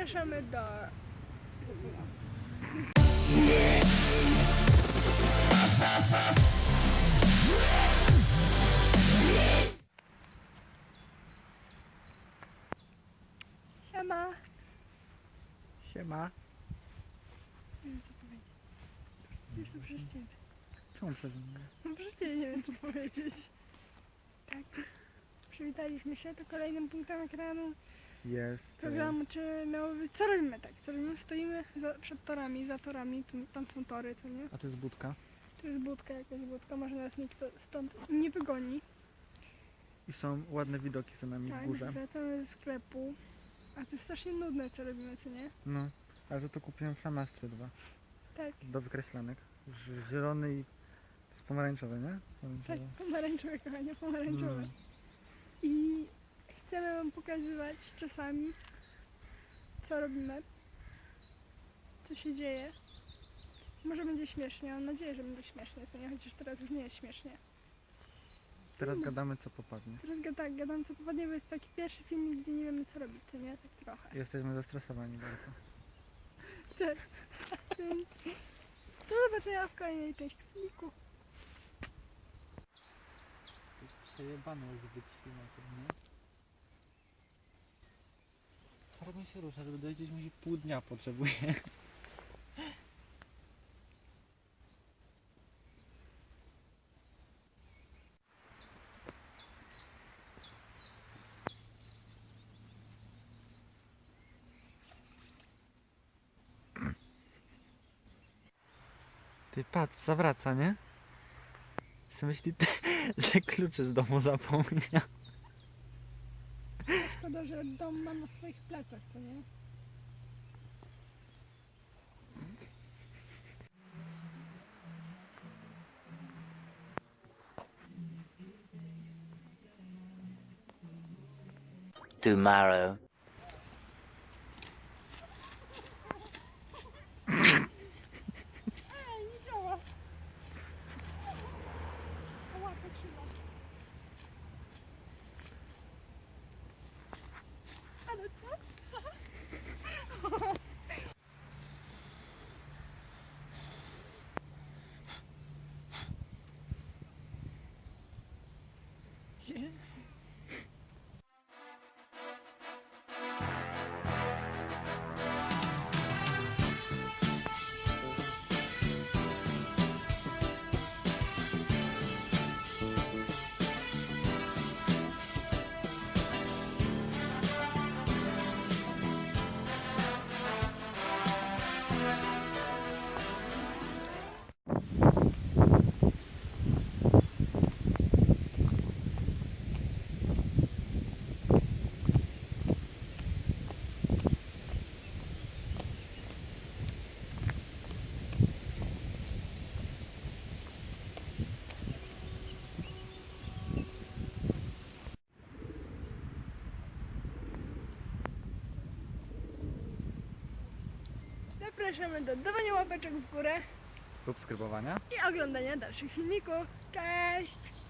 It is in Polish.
Zapraszamy do... Siema. Siema. Nie wiem co powiedzieć. Już to przez ciebie. Czemu przeze mnie? No przecież nie wiem co powiedzieć. Tak. Przywitaliśmy się, to kolejnym punktem ekranu Jest. programu, czy miało być... Co robimy tak? Co robimy? Stoimy przed torami, za torami, tam są tory, co nie? A to jest budka. Tu jest budka, jakaś budka, może nas nikt stąd nie wygoni. I są ładne widoki za nami Tak, w górze. wracamy ze sklepu. A to jest strasznie nudne, co robimy, co nie? No, ale za to kupiłem flamastry dwa. Tak, Do wykreślanek. Zielony i... To jest pomarańczowe, nie? tak, Pomarańczowe. pomarańczowe, kochanie, pomarańczowe. Mm. I chcemy wam pokazywać czasami, co robimy, co się dzieje. Może będzie śmiesznie, mam nadzieję, że będzie śmiesznie, co nie? Chociaż teraz już nie jest śmiesznie. Teraz gadamy co popadnie. Teraz tak, gadam co popadnie, bo jest taki pierwszy filmik, gdzie nie wiemy co robić, co nie? Tak trochę. Jesteśmy zestresowani bardzo. Tak, więc do zobaczenia w kolejnej części filmiku. Przejebane jest być ślimakiem, nie? Farbą się rusza, żeby dojść gdzieś musi pół dnia potrzebuje. Ty patrz, zawraca, nie? Co myśli, że klucze z domu zapomniał. Szkoda, że dom ma na swoich plecach, co nie? Tomorrow. Ej, nie działa! O, łapę trzyma. Ale co? Zapraszamy do dawania łapeczek w górę Subskrybowania. i oglądania dalszych filmików. Cześć!